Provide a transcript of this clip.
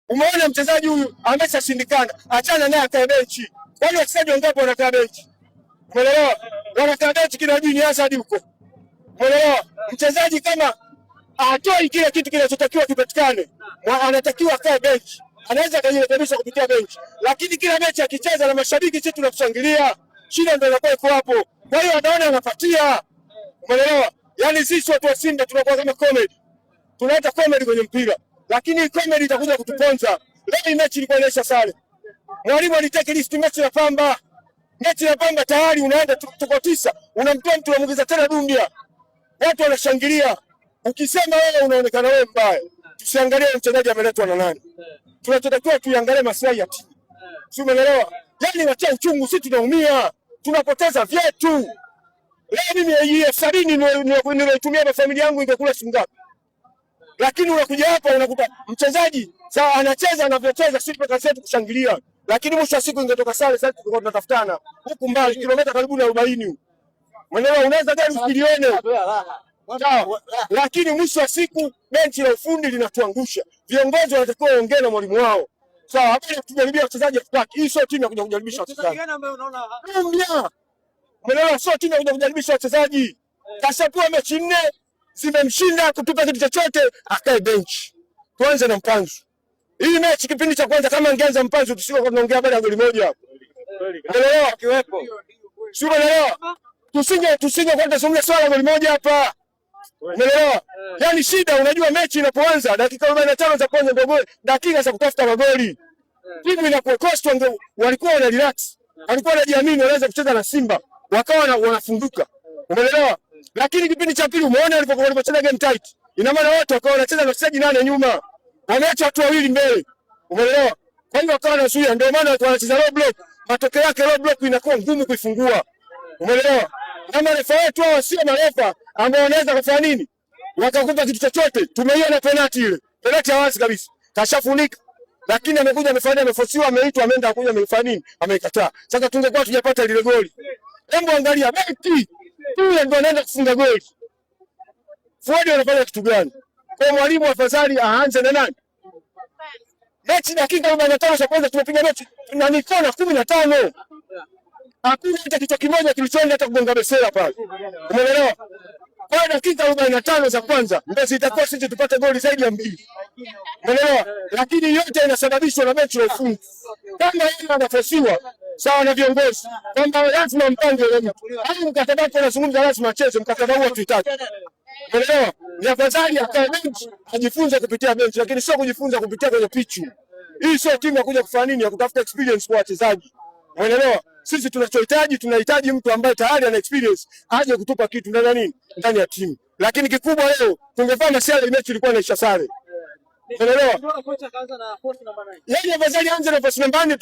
Umeona mchezaji huyu ameshashindikana, achana naye akae benchi. Kwani wachezaji wangapi wanakaa benchi? Umeelewa? Wanakaa benchi kina Juni Asad huko. Umeelewa? Mchezaji kama atoi kile kitu kinachotakiwa kipatikane, anatakiwa akae benchi. Anaweza kujirekebisha kupitia benchi. Lakini kila mechi akicheza na mashabiki sisi tunamshangilia. Shida ndio inakuwa iko hapo. Kwa hiyo anaona anapatia. Umeelewa? Yaani sisi watu wa Simba tunakuwa kama comedy. Tunaleta comedy kwenye mpira. Lakini comedy itakuja kutuponza. Leo mechi ilikuwa inaisha sare. Mwalimu alitaka list mechi ya Pamba. Mechi ya Pamba tayari unaenda tuko 9. Unamtoa mtu unamuongeza tena Dumbia. Watu wanashangilia. Ukisema wewe unaonekana wewe mbaya. Tusiangalie mchezaji ameletwa na nani. Tunachotakiwa tuangalie maslahi ya timu. Si umeelewa? Yaani wacha uchungu, sisi tunaumia. Tunapoteza vyetu. Leo mimi hii 70 nimetumia na familia yangu ingekula shilingi ngapi? Lakini unakuja hapa unakuta mchezaji sawa anacheza anavyocheza, sisi peka yetu kushangilia. Lakini mwisho wa siku ingetoka sare, sasa tulikuwa tunatafutana huku mbali kilomita karibu na 40. Umeelewa? Unaweza gari usilione. Sawa. Lakini mwisho wa siku benchi la ufundi linatuangusha. Viongozi wanatakiwa waongee na mwalimu wao. Sawa, hapa tujaribia wachezaji hatutaki. Hii sio timu ya kuja kujaribisha wachezaji. Wachezaji gani ambao unaona? Umeelewa? Sio timu ya kuja kujaribisha wachezaji. Kashapewa mechi 4 zimemshinda kutupa kitu chochote, akae benchi. Tuanze na Mpanzu. Hii mechi kipindi cha kwanza kama angeanza Mpanzu tusiko kwa tunaongea baada ya goli moja hapo. Umeelewa? Kiwepo. Sio umeelewa? Tusinge kwenda somo swala goli moja hapa. Umeelewa? Yaani shida unajua mechi inapoanza dakika 45 za kwanza ndio goli, dakika za kutafuta magoli. Timu inakuwa cost walikuwa wana relax. Walikuwa wanajiamini wanaweza kucheza na Simba. Wakawa wanafunduka. Umeelewa? Lakini kipindi cha pili umeona walipocheza game tight. Ina maana wote wakawa wanacheza na wachezaji 8 nyuma. Wameacha watu wawili mbele. Umeelewa? Kwa hiyo wakawa wanazuia, ndio maana watu wanacheza low block. Matokeo yake low block inakuwa ngumu kuifungua. Umeelewa? Kama refa wetu hao sio marefa ambao wanaweza kufanya nini? Wakakupa kitu chochote. Tumeiona penalty ile. Penalty ya wazi kabisa. Kashafunika. Lakini amekuja amefanya amefosiwa ameitwa ameenda kuja amefanya nini? Ameikataa. Sasa tungekuwa tujapata lile goli. Hebu angalia beki. Yule ndio anaenda kufunga goli. Fuadi anafanya kitu gani? Kwa mwalimu afadhali aanze na nani? Mechi dakika 45 za kwanza tumepiga mechi na ni kona 15. Hakuna hata kitu kimoja kilichoenda hata kugonga besela pale. Umeelewa? Kwa dakika 45 za kwanza ndio itakuwa sisi tupate goli zaidi ya 2. Umeelewa? Lakini yote inasababishwa na mechi ya ufundi. Kama yeye anafasiwa sawa na viongozi kwamba lazima mpange leo. Hadi mkataba wake unazungumza lazima acheze mkataba huo tuhitaji. Umeelewa? Ni afadhali akae benchi ajifunze kupitia benchi, lakini sio kujifunza kupitia kwenye pichu. Hii sio timu ya kuja kufanya nini, ya kutafuta experience kwa wachezaji. Umeelewa? Sisi tunahitaji mtu ambaye tayari ana experience aje kutupa kitu ndani ya timu. Lakini kikubwa leo tungefanya sare, mechi ilikuwa inaisha sare. Umeelewa? Yeye afadhali anze na nafasi namba 9.